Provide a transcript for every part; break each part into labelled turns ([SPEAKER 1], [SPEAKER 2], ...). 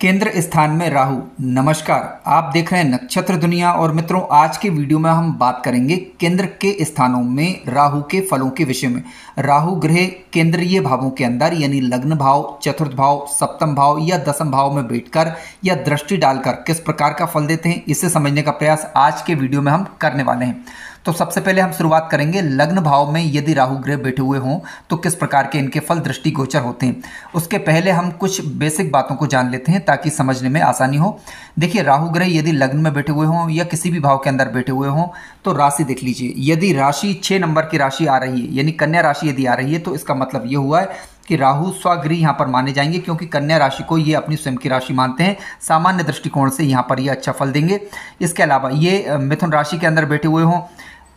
[SPEAKER 1] केंद्र स्थान में राहु। नमस्कार, आप देख रहे हैं नक्षत्र दुनिया। और मित्रों, आज के वीडियो में हम बात करेंगे केंद्र के स्थानों में राहु के फलों के विषय में। राहु ग्रह केंद्रीय भावों के अंदर यानी लग्न भाव, चतुर्थ भाव, सप्तम भाव या दसम भाव में बैठकर या दृष्टि डालकर किस प्रकार का फल देते हैं, इसे समझने का प्रयास आज के वीडियो में हम करने वाले हैं। तो सबसे पहले हम शुरुआत करेंगे लग्न भाव में यदि राहु ग्रह बैठे हुए हों तो किस प्रकार के इनके फल दृष्टिगोचर होते हैं। उसके पहले हम कुछ बेसिक बातों को जान लेते हैं ताकि समझने में आसानी हो। देखिए, राहु ग्रह यदि लग्न में बैठे हुए हों या किसी भी भाव के अंदर बैठे हुए हों तो राशि देख लीजिए। यदि राशि 6 नंबर की राशि आ रही है यानी कन्या राशि यदि आ रही है तो इसका मतलब ये हुआ है कि राहु स्वगृही यहाँ पर माने जाएंगे, क्योंकि कन्या राशि को ये अपनी स्वयं की राशि मानते हैं। सामान्य दृष्टिकोण से यहाँ पर ये अच्छा फल देंगे। इसके अलावा ये मिथुन राशि के अंदर बैठे हुए हों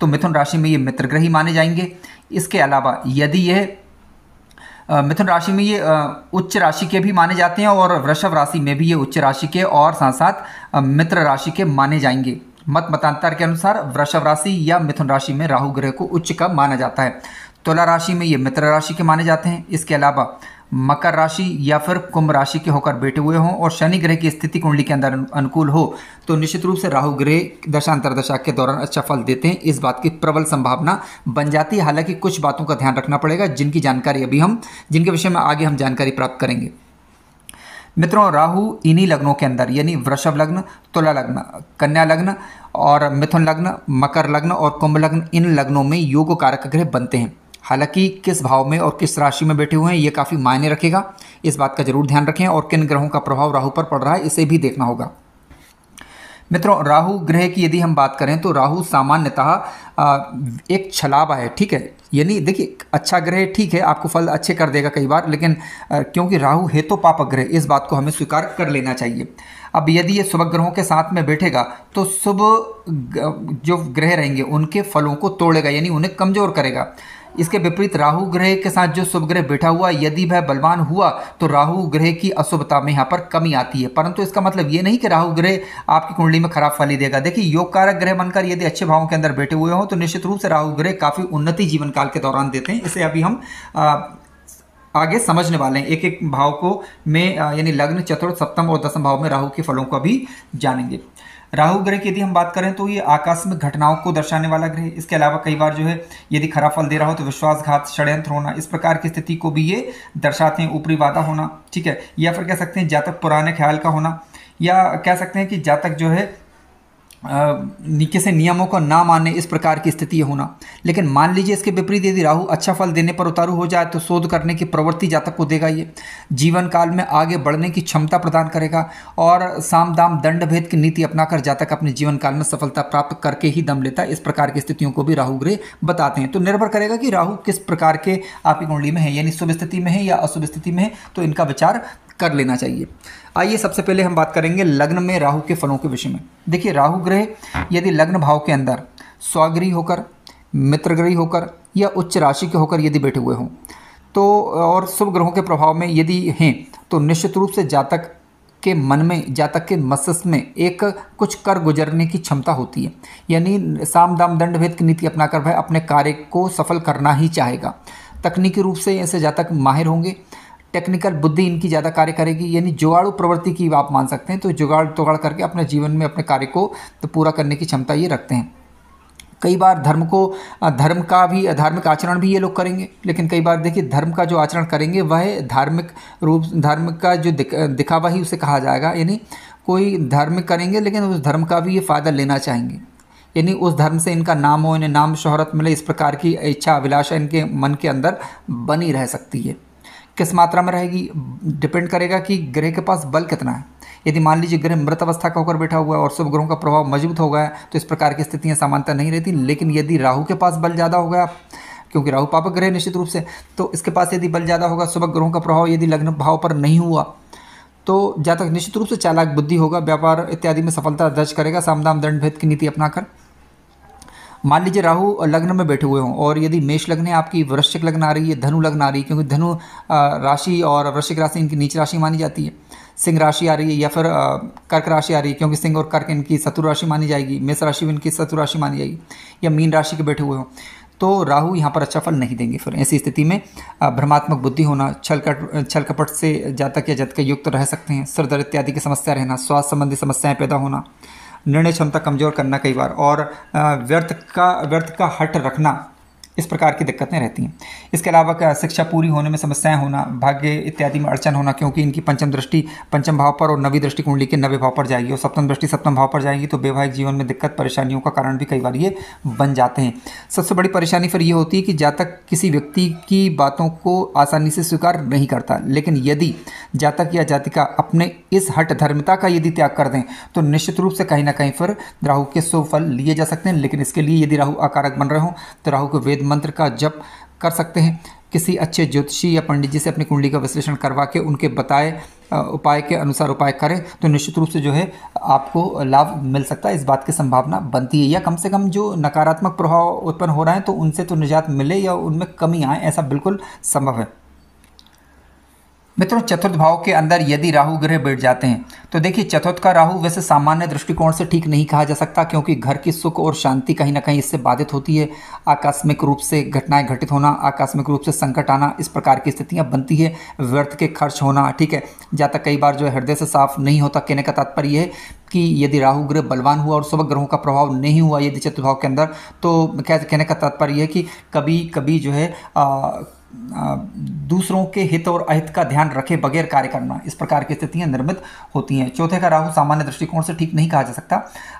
[SPEAKER 1] तो मिथुन राशि में ये मित्र ग्रही माने जाएंगे। इसके अलावा यदि यह मिथुन राशि में ये उच्च राशि के भी माने जाते हैं और वृषभ राशि में भी ये उच्च राशि के और साथ साथ मित्र राशि के माने जाएंगे। मतांतर के अनुसार वृषभ राशि या मिथुन राशि में राहु ग्रह को उच्च का माना जाता है। तुला राशि में ये मित्र राशि के माने जाते हैं। इसके अलावा मकर राशि या फिर कुंभ राशि के होकर बैठे हुए हों और शनि ग्रह की स्थिति कुंडली के अंदर अनुकूल हो तो निश्चित रूप से राहु ग्रह दशांतर दशा के दौरान अच्छा फल देते हैं। इस बात की प्रबल संभावना बन जाती है। हालांकि कुछ बातों का ध्यान रखना पड़ेगा जिनकी जानकारी जिनके विषय में आगे हम जानकारी प्राप्त करेंगे। मित्रों, राहु इन्हीं लग्नों के अंदर यानी वृषभ लग्न, तुला लग्न, कन्या लग्न और मिथुन लग्न, मकर लग्न और कुंभ लग्न, इन लग्नों में योग कारक ग्रह बनते हैं। हालांकि किस भाव में और किस राशि में बैठे हुए हैं ये काफ़ी मायने रखेगा, इस बात का जरूर ध्यान रखें। और किन ग्रहों का प्रभाव राहु पर पड़ रहा है इसे भी देखना होगा। मित्रों, राहु ग्रह की यदि हम बात करें तो राहु सामान्यतः एक छलावा है, ठीक है। यानी देखिए, अच्छा ग्रह ठीक है, आपको फल अच्छे कर देगा कई बार, लेकिन क्योंकि राहु है तो पापक ग्रह, इस बात को हमें स्वीकार कर लेना चाहिए। अब यदि ये शुभ ग्रहों के साथ में बैठेगा तो शुभ जो ग्रह रहेंगे उनके फलों को तोड़ेगा यानी उन्हें कमजोर करेगा। इसके विपरीत राहु ग्रह के साथ जो शुभ ग्रह बैठा हुआ यदि वह बलवान हुआ तो राहु ग्रह की अशुभता में यहाँ पर कमी आती है। परंतु इसका मतलब ये नहीं कि राहु ग्रह आपकी कुंडली में खराब फल ही देगा। देखिए, योग कारक ग्रह बनकर यदि अच्छे भावों के अंदर बैठे हुए हों तो निश्चित रूप से राहु ग्रह काफ़ी उन्नति जीवन काल के दौरान देते हैं। इसे अभी हम आगे समझने वाले हैं। एक एक भाव को में यानी लग्न, चतुर्थ, सप्तम और दसम भाव में राहु के फलों को भी जानेंगे। राहु ग्रह की यदि हम बात करें तो ये आकस्मिक घटनाओं को दर्शाने वाला ग्रह। इसके अलावा कई बार जो है यदि खराब फल दे रहा हो तो विश्वासघात, षड्यंत्र होना, इस प्रकार की स्थिति को भी ये दर्शाते हैं। ऊपरी वादा होना, ठीक है, या फिर कह सकते हैं जातक पुराने ख्याल का होना, या कह सकते हैं कि जातक जो है किसी नियमों को ना मानने, इस प्रकार की स्थिति होना। लेकिन मान लीजिए इसके विपरीत यदि राहु अच्छा फल देने पर उतारू हो जाए तो शोध करने की प्रवृत्ति जातक को देगा। ये जीवन काल में आगे बढ़ने की क्षमता प्रदान करेगा और साम दाम दंड भेद की नीति अपनाकर जातक अपने जीवन काल में सफलता प्राप्त करके ही दम लेता है। इस प्रकार की स्थितियों को भी राहु ग्रह बताते हैं। तो निर्भर करेगा कि राहु किस प्रकार के आपकी कुंडली में है, यानी शुभ स्थिति में है या अशुभ स्थिति में है, तो इनका विचार कर लेना चाहिए। आइए सबसे पहले हम बात करेंगे लग्न में राहु के फलों के विषय में। देखिए, राहु ग्रह यदि लग्न भाव के अंदर स्वगृही होकर, मित्रगृही होकर या उच्च राशि के होकर यदि बैठे हुए हों तो और शुभ ग्रहों के प्रभाव में यदि हैं तो निश्चित रूप से जातक के मन में, जातक के मस्तिष्क में एक कुछ कर गुजरने की क्षमता होती है। यानी साम दाम दंड भेद की नीति अपनाकर वह अपने कार्य को सफल करना ही चाहेगा। तकनीकी रूप से ऐसे जातक माहिर होंगे। टेक्निकल बुद्धि इनकी ज़्यादा कार्य करेगी, यानी जुगाड़ू प्रवृत्ति की आप मान सकते हैं। तो जुगाड़ तोगाड़ करके अपने जीवन में अपने कार्य को तो पूरा करने की क्षमता ये रखते हैं। कई बार धार्मिक आचरण भी ये लोग करेंगे, लेकिन कई बार देखिए धर्म का जो आचरण करेंगे वह धर्म का जो दिखावा ही उसे कहा जाएगा। यानी कोई धार्मिक करेंगे लेकिन उस धर्म का भी ये फ़ायदा लेना चाहेंगे, यानी उस धर्म से इनका नाम हो, इन्हें नाम शोहरत मिले, इस प्रकार की इच्छा अभिलाषा इनके मन के अंदर बनी रह सकती है। किस मात्रा में रहेगी डिपेंड करेगा कि ग्रह के पास बल कितना है। यदि मान लीजिए ग्रह मृत अवस्था का होकर बैठा हुआ है और शुभ ग्रहों का प्रभाव मजबूत हो गया तो इस प्रकार की स्थितियां सामान्यतः नहीं रहती। लेकिन यदि राहु के पास बल ज़्यादा हो गया, क्योंकि राहु पापक ग्रह निश्चित रूप से, तो इसके पास यदि बल ज़्यादा होगा, शुभ ग्रहों का प्रभाव यदि लग्न भाव पर नहीं हुआ तो जातक निश्चित रूप से चालाक बुद्धि होगा, व्यापार इत्यादि में सफलता दर्ज करेगा साम दाम दंड भेद की नीति अपनाकर। मान लीजिए राहु लग्न में बैठे हुए हों और यदि मेष लग्न है आपकी, वृश्चिक लग्न आ रही है, धनु लग्न आ रही है, क्योंकि धनु राशि और वृश्चिक राशि इनकी नीच राशि मानी जाती है। सिंह राशि आ रही है या फिर कर्क राशि आ रही है, क्योंकि सिंह और कर्क इनकी शत्रु राशि मानी जाएगी। मेष राशि भी इनकी शत्रु राशि मानी जाएगी, या मीन राशि के बैठे हुए हों तो राहु यहाँ पर अच्छा फल नहीं देंगे। फिर ऐसी स्थिति में भ्रमात्मक बुद्धि होना, छल कपट से जातक या जातक युक्त रह सकते हैं, सिर दर्द इत्यादि की समस्या रहना, स्वास्थ्य संबंधी समस्याएं पैदा होना, निर्णय क्षमता कमजोर करना कई बार, और व्यर्थ का हट रखना, इस प्रकार की दिक्कतें रहती हैं। इसके अलावा शिक्षा पूरी होने में समस्याएं होना, भाग्य इत्यादि में अड़चन होना, क्योंकि इनकी पंचम दृष्टि पंचम भाव पर और नवी दृष्टि कुंडली के 90 भाव पर जाएगी और सप्तम दृष्टि सप्तम भाव पर जाएगी, तो वैवाहिक जीवन में दिक्कत परेशानियों का कारण भी कई बार ये बन जाते हैं। सबसे बड़ी परेशानी फिर ये होती है कि जातक किसी व्यक्ति की बातों को आसानी से स्वीकार नहीं करता, लेकिन यदि जातक या जातिका अपने इस हठ धर्मिता का यदि त्याग कर दें तो निश्चित रूप से कहीं ना कहीं फिर राहु के शुभ फल लिए जा सकते हैं। लेकिन इसके लिए यदि राहु अकारक बन रहे हों तो राहु के वेद मंत्र का जप कर सकते हैं। किसी अच्छे ज्योतिषी या पंडित जी से अपनी कुंडली का विश्लेषण करवा के उनके बताए उपाय के अनुसार उपाय करें तो निश्चित रूप से जो है आपको लाभ मिल सकता है, इस बात की संभावना बनती है। या कम से कम जो नकारात्मक प्रभाव उत्पन्न हो रहे हैं तो उनसे तो निजात मिले या उनमें कमी आए, ऐसा बिल्कुल संभव है। मित्रों, चतुर्थ भाव के अंदर यदि राहु ग्रह बैठ जाते हैं तो देखिए, चतुर्थ का राहु वैसे सामान्य दृष्टिकोण से ठीक नहीं कहा जा सकता, क्योंकि घर की सुख और शांति कहीं ना कहीं इससे बाधित होती है। आकस्मिक रूप से घटनाएं घटित होना, आकस्मिक रूप से संकट आना, इस प्रकार की स्थितियां बनती है। व्यर्थ के खर्च होना, ठीक है, जहाँ तक कई बार जो है हृदय से साफ नहीं होता। कहने का तात्पर्य है कि यदि राहु ग्रह बलवान हुआ और शुभ ग्रहों का प्रभाव नहीं हुआ यदि चतुर्थ भाव के अंदर, तो क्या कहने का तात्पर्य है कि कभी कभी जो है दूसरों के हित और अहित का ध्यान रखे बगैर कार्य करना, इस प्रकार की स्थितियां निर्मित होती हैं। चौथे का राहु सामान्य दृष्टिकोण से ठीक नहीं कहा जा सकता।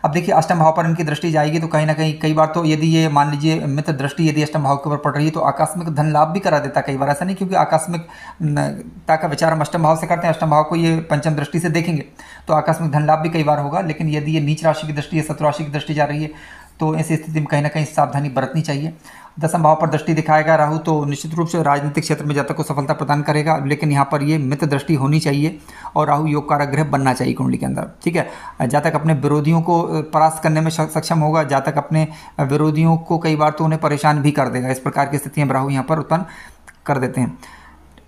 [SPEAKER 1] अब देखिए, अष्टम भाव पर इनकी दृष्टि जाएगी तो कहीं ना कहीं कई बार तो यदि ये मान लीजिए मित्र दृष्टि यदि अष्टम भाव के ऊपर पड़ रही है तो आकस्मिक धन लाभ भी करा देता कई बार। ऐसा नहीं, क्योंकि आकस्मिकता का विचार हम अष्टम भाव से करते हैं, अष्टम भाव को ये पंचम दृष्टि से देखेंगे तो आकस्मिक धन लाभ भी कई बार होगा। लेकिन यदि ये नीच राशि की दृष्टि या शत्रु राशि की दृष्टि जा रही है तो ऐसी स्थिति में कहीं ना कहीं सावधानी बरतनी चाहिए। दसम भाव पर दृष्टि दिखाएगा राहु तो निश्चित रूप से राजनीतिक क्षेत्र में जातक को सफलता प्रदान करेगा, लेकिन यहाँ पर ये मित्र दृष्टि होनी चाहिए और राहु योग कारक ग्रह बनना चाहिए कुंडली के अंदर, ठीक है। जातक अपने विरोधियों को परास्त करने में सक्षम होगा, जातक अपने विरोधियों को कई बार तो उन्हें परेशान भी कर देगा। इस प्रकार की स्थितियाँ राहु यहाँ पर उत्पन्न कर देते हैं।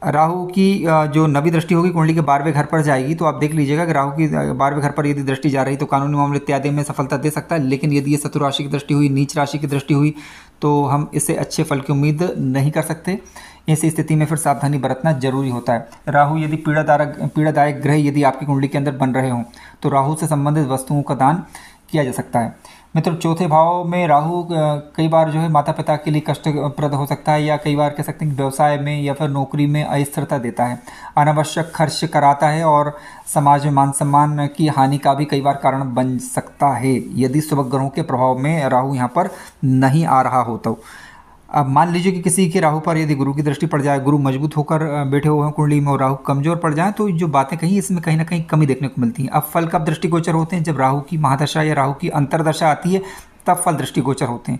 [SPEAKER 1] राहु की जो नवी दृष्टि होगी कुंडली के 12वें घर पर जाएगी तो आप देख लीजिएगा कि राहु की 12वें घर पर यदि दृष्टि जा रही तो कानूनी मामले इत्यादि में सफलता दे सकता है। लेकिन यदि ये शत्रु राशि की दृष्टि हुई, नीच राशि की दृष्टि हुई तो हम इससे अच्छे फल की उम्मीद नहीं कर सकते। ऐसी स्थिति में फिर सावधानी बरतना जरूरी होता है। राहु यदि पीड़ादायक ग्रह यदि आपकी कुंडली के अंदर बन रहे हों तो राहु से संबंधित वस्तुओं का दान किया जा सकता है। मित्रों, चौथे भाव में राहु कई बार जो है माता पिता के लिए कष्टप्रद हो सकता है, या कई बार कह सकते हैं कि व्यवसाय में या फिर नौकरी में अस्थिरता देता है, अनावश्यक खर्च कराता है और समाज में मान सम्मान की हानि का भी कई बार कारण बन सकता है यदि शुभ ग्रहों के प्रभाव में राहु यहाँ पर नहीं आ रहा हो तो। अब मान लीजिए कि किसी के राहु पर यदि गुरु की दृष्टि पड़ जाए, गुरु मजबूत होकर बैठे हुए हैं कुंडली में और राहु कमजोर पड़ जाए तो जो बातें कही इसमें कहीं ना कहीं कमी देखने को मिलती है। अब फल कब दृष्टिगोचर होते हैं? जब राहु की महादशा या राहु की अंतरदशा आती है तब फल दृष्टिगोचर होते हैं।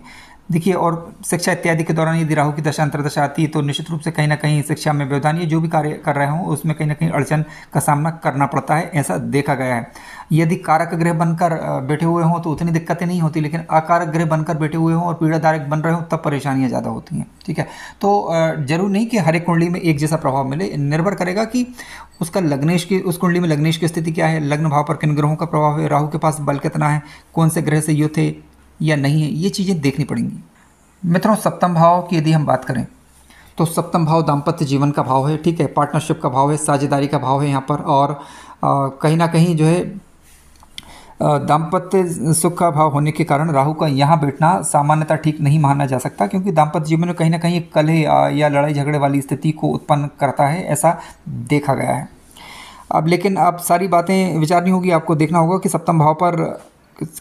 [SPEAKER 1] देखिए, और शिक्षा इत्यादि के दौरान यदि राहु की दशा अंतरदशा आती है तो निश्चित रूप से कहीं ना कहीं शिक्षा में व्यवधान या जो भी कार्य कर रहे हों उसमें कहीं ना कहीं अड़चन का सामना करना पड़ता है, ऐसा देखा गया है। यदि कारक ग्रह बनकर बैठे हुए हों तो उतनी दिक्कतें नहीं होती, लेकिन अकारक ग्रह बनकर बैठे हुए हों और पीड़ादायक बन रहे हों तब परेशानियां ज़्यादा होती हैं, ठीक है। तो जरूर नहीं कि हर एक कुंडली में एक जैसा प्रभाव मिले, निर्भर करेगा कि उसका लग्नेश की उस कुंडली में लग्नेश की स्थिति क्या है, लग्न भाव पर किन ग्रहों का प्रभाव है, राहु के पास बल कितना है, कौन से ग्रह से युत है या नहीं है, ये चीज़ें देखनी पड़ेंगी। मित्रों, सप्तम भाव की यदि हम बात करें तो सप्तम भाव दाम्पत्य जीवन का भाव है, ठीक है, पार्टनरशिप का भाव है, साझेदारी का भाव है यहाँ पर। और कहीं ना कहीं जो है दाम्पत्य सुख का भाव होने के कारण राहु का यहाँ बैठना सामान्यतः ठीक नहीं माना जा सकता, क्योंकि दाम्पत्य जीवन में कहीं ना कहीं कलह या लड़ाई झगड़े वाली स्थिति को उत्पन्न करता है, ऐसा देखा गया है। अब लेकिन आप सारी बातें विचारनी होगी, आपको देखना होगा कि सप्तम भाव पर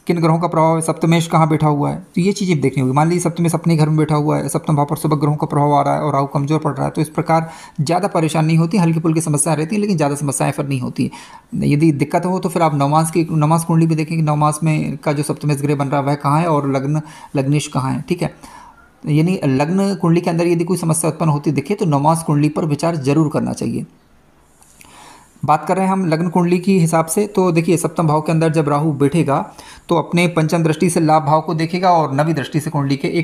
[SPEAKER 1] किन ग्रहों का प्रभाव है, सप्तमेश कहाँ बैठा हुआ है, तो ये चीज़ें देखनी होगी। मान लीजिए सप्तमेश अपने घर में बैठा हुआ है, सप्तम भाव पर शुभ ग्रहों का प्रभाव आ रहा है और राहु कमजोर पड़ रहा है, तो इस प्रकार ज़्यादा परेशानी नहीं होती, हल्की फुल्की समस्या रहती है, लेकिन ज़्यादा समस्याएं फिर नहीं होती। यदि दिक्कत हो तो फिर आप नवमास कुंडली भी देखेंगे, नवमास में का जो सप्तमेश ग्रह बन रहा है वह कहाँ है और लग्नेश कहाँ है, ठीक है। यानी लग्न कुंडली के अंदर यदि कोई समस्या उत्पन्न होती दिखे तो नवमास कुंडली पर विचार जरूर करना चाहिए। बात कर रहे हैं हम लग्न कुंडली की हिसाब से, तो देखिए सप्तम भाव के अंदर जब राहु बैठेगा तो अपने पंचम दृष्टि से लाभ भाव को देखेगा और नवी दृष्टि से कुंडली के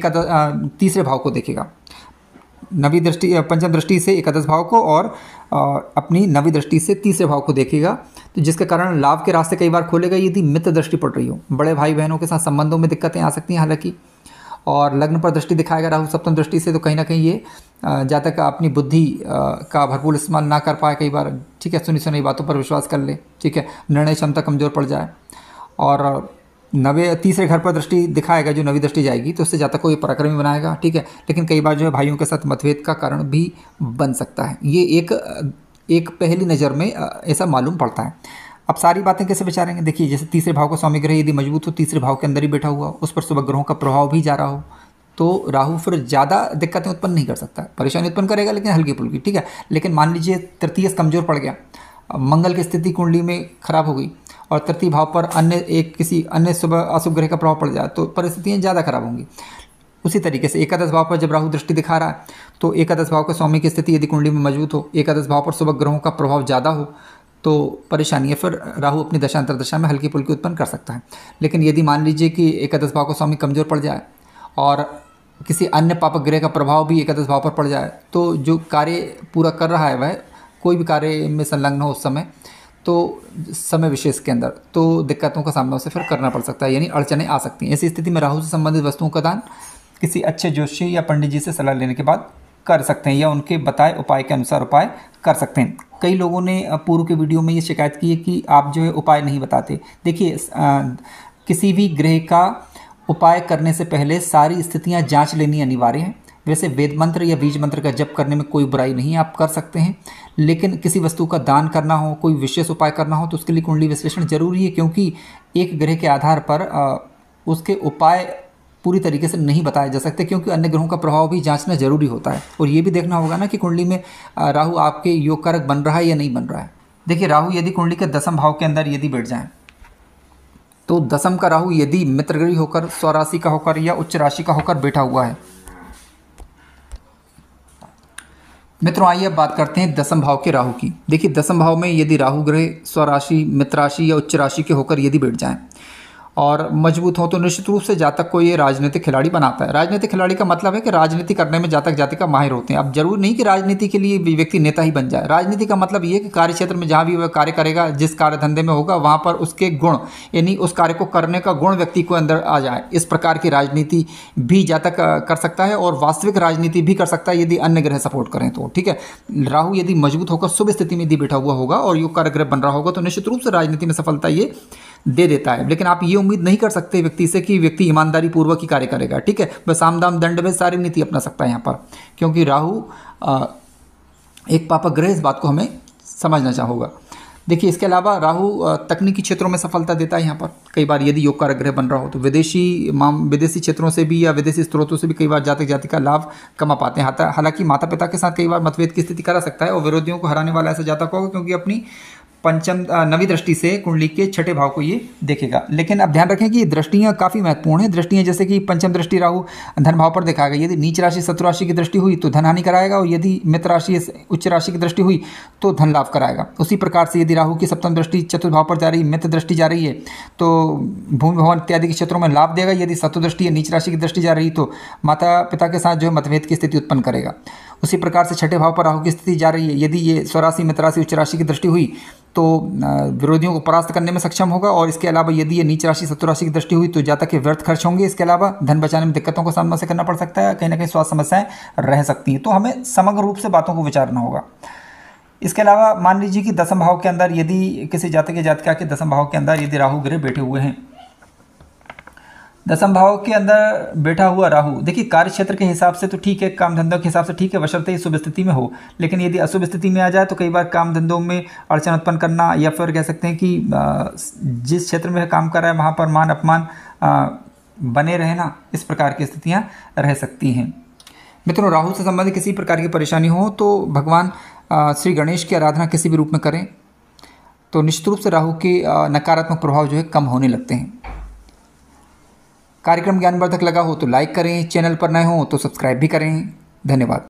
[SPEAKER 1] तीसरे भाव को देखेगा। पंचम दृष्टि से एकादश भाव को और अपनी नवी दृष्टि से तीसरे भाव को देखेगा, तो जिसके कारण लाभ के रास्ते कई बार खोलेगा यदि मित्र दृष्टि पड़ रही हो। बड़े भाई बहनों के साथ संबंधों में दिक्कतें आ सकती हैं हालांकि, और लग्न पर दृष्टि दिखाएगा राहु सप्तम दृष्टि से, तो कहीं ना कहीं ये जातक अपनी बुद्धि का भरपूर इस्तेमाल ना कर पाए कई बार, ठीक है, सुनी सुनी बातों पर विश्वास कर ले, ठीक है, निर्णय क्षमता कमज़ोर पड़ जाए। और तीसरे घर पर दृष्टि दिखाएगा, जो नवी दृष्टि जाएगी तो उससे जातक को ये पराक्रमी बनाएगा, ठीक है, लेकिन कई बार जो है भाइयों के साथ मतभेद का कारण भी बन सकता है। ये एक पहली नज़र में ऐसा मालूम पड़ता है। अब सारी बातें कैसे विचारेंगे, देखिए जैसे तीसरे भाव का स्वामी ग्रह यदि मजबूत हो, तीसरे भाव के अंदर ही बैठा हुआ, उस पर शुभ ग्रहों का प्रभाव भी जा रहा हो, तो राहु फिर ज़्यादा दिक्कतें उत्पन्न नहीं कर सकता, परेशानी उत्पन्न करेगा लेकिन हल्की फुल्की, ठीक है। लेकिन मान लीजिए तृतीय कमज़ोर पड़ गया, मंगल की स्थिति कुंडली में खराब हो गई और तृतीय भाव पर किसी अन्य शुभ अशुभ ग्रह का प्रभाव पड़ जाए तो परिस्थितियाँ ज़्यादा खराब होंगी। उसी तरीके से एकादश भाव पर जब राहु दृष्टि दिखा रहा है तो एकादश भाव के स्वामी की स्थिति यदि कुंडली में मजबूत हो, एकादश भाव पर शुभ ग्रहों का प्रभाव ज़्यादा हो, तो परेशानी है, फिर राहु अपनी दशांतर दशा में हल्की फुल्की उत्पन्न कर सकता है। लेकिन यदि मान लीजिए कि एकादश भाव का स्वामी कमज़ोर पड़ जाए और किसी अन्य पापक ग्रह का प्रभाव भी एकादश भाव पर पड़ जाए, तो जो कार्य पूरा कर रहा है वह कोई भी कार्य में संलग्न हो उस समय, तो समय विशेष के अंदर तो दिक्कतों का सामना उसे फिर करना पड़ सकता है, यानी अड़चनें आ सकती हैं। ऐसी स्थिति में राहु से संबंधित वस्तुओं का दान किसी अच्छे ज्योतिषी या पंडित जी से सलाह लेने के बाद कर सकते हैं, या उनके बताए उपाय के अनुसार उपाय कर सकते हैं। कई लोगों ने पूर्व के वीडियो में ये शिकायत की है कि आप जो है उपाय नहीं बताते। देखिए किसी भी ग्रह का उपाय करने से पहले सारी स्थितियां जांच लेनी अनिवार्य है। वैसे वेद मंत्र या बीज मंत्र का जप करने में कोई बुराई नहीं है, आप कर सकते हैं, लेकिन किसी वस्तु का दान करना हो, कोई विशेष उपाय करना हो तो उसके लिए कुंडली विश्लेषण जरूरी है, क्योंकि एक ग्रह के आधार पर उसके उपाय पूरी तरीके से नहीं बताए जा सकते, क्योंकि अन्य ग्रहों का प्रभाव भी जांचना जरूरी होता है। और ये भी देखना होगा ना कि कुंडली में राहु आपके योग कारक बन रहा है या नहीं बन रहा है। देखिए राहु यदि कुंडली के दसम भाव के अंदर यदि बैठ जाए, तो दसम का राहु यदि मित्रगृही होकर, स्वराशि का होकर या उच्च राशि का होकर बैठा हुआ है। मित्रों आइए अब बात करते हैं दसम भाव के राहु की। देखिए दसम भाव में यदि राहु ग्रह स्वराशि, मित्र राशि या उच्च राशि के होकर यदि बैठ जाएं और मजबूत हो, तो निश्चित रूप से जातक को ये राजनीतिक खिलाड़ी बनाता है। राजनीतिक खिलाड़ी का मतलब है कि राजनीति करने में जातक जातिका माहिर होते हैं। अब जरूर नहीं कि राजनीति के लिए व्यक्ति नेता ही बन जाए। राजनीति का मतलब ये है कि कार्य क्षेत्र में जहाँ भी वह कार्य करेगा, जिस कार्य धंधे में होगा, वहाँ पर उसके गुण, यानी उस कार्य को करने का गुण व्यक्ति को अंदर आ जाए। इस प्रकार की राजनीति भी जातक कर सकता है और वास्तविक राजनीति भी कर सकता है यदि अन्य ग्रह सपोर्ट करें तो, ठीक है। राहु यदि मजबूत होकर शुभ स्थिति में यदि बैठा हुआ होगा और योग कारक ग्रह बन रहा होगा तो निश्चित रूप से राजनीति में सफलता ये दे देता है। लेकिन आप ये उम्मीद नहीं कर सकते व्यक्ति से कि व्यक्ति ईमानदारी पूर्वक ही कार्य करेगा, ठीक है। बस साम दाम दंड भेद सारी नीति अपना सकता है यहाँ पर, क्योंकि राहु एक पापक ग्रह, इस बात को हमें समझना चाहिए। देखिए इसके अलावा राहु तकनीकी क्षेत्रों में सफलता देता है। यहाँ पर कई बार यदि योग कारक ग्रह बन रहा हो तो विदेशी क्षेत्रों से भी या विदेशी स्रोतों से भी कई बार जातक जातिका लाभ कमा पाते हैं। हालांकि माता पिता के साथ कई बार मतभेद की स्थिति करा सकता है और विरोधियों को हराने वाला ऐसा जातक होगा, क्योंकि अपनी नवी दृष्टि से कुंडली के छठे भाव को ये देखेगा। लेकिन अब ध्यान रखें कि ये दृष्टियाँ काफ़ी महत्वपूर्ण हैं। दृष्टियाँ जैसे कि पंचम दृष्टि राहु धन भाव पर दिखाएगा, यदि नीच राशि शत्रु राशि की दृष्टि हुई तो धन हानि कराएगा, और यदि मित्र राशि उच्च राशि की दृष्टि हुई तो धन लाभ कराएगा। उसी प्रकार से यदि राहु की सप्तम दृष्टि चतुर्थ भाव पर जा रही, मित्र दृष्टि जा रही है तो भूमि भवन इत्यादि के क्षेत्रों में लाभ देगा। यदि शत्रु दृष्टि या नीच राशि की दृष्टि जा रही तो माता पिता के साथ जो है मतभेद की स्थिति उत्पन्न करेगा। उसी प्रकार से छठे भाव पर राहु की स्थिति जा रही है, यदि ये स्वराशि, मित्र राशि, उच्च राशि की दृष्टि हुई तो विरोधियों को परास्त करने में सक्षम होगा। और इसके अलावा यदि ये नीच राशि, शत्रु राशि की दृष्टि हुई तो जातक के व्यर्थ खर्च होंगे। इसके अलावा धन बचाने में दिक्कतों का सामना से करना पड़ सकता है, कहीं ना कहीं स्वास्थ्य समस्याएं रह सकती हैं। तो हमें समग्र रूप से बातों को विचारना होगा। इसके अलावा मान लीजिए कि दसम भाव के अंदर यदि किसी जातक या जातिका के दसम भाव के अंदर यदि राहु ग्रह बैठे हुए हैं, दसम भाव के अंदर बैठा हुआ राहु, देखिए कार्य क्षेत्र के हिसाब से तो ठीक है, काम धंधों के हिसाब से ठीक है, बशर्ते शुभ स्थिति में हो। लेकिन यदि अशुभ स्थिति में आ जाए तो कई बार काम धंधों में अड़चन उत्पन्न करना, या फिर कह सकते हैं कि जिस क्षेत्र में काम कर रहा है वहाँ पर मान अपमान बने रहना, इस प्रकार की स्थितियाँ रह सकती हैं। मित्रों राहु से संबंधित किसी प्रकार की परेशानी हो तो भगवान श्री गणेश की आराधना किसी भी रूप में करें तो निश्चित रूप से राहु के नकारात्मक प्रभाव जो है कम होने लगते हैं। कार्यक्रम ज्ञानवर्धक लगा हो तो लाइक करें, चैनल पर नए हो तो सब्सक्राइब भी करें। धन्यवाद।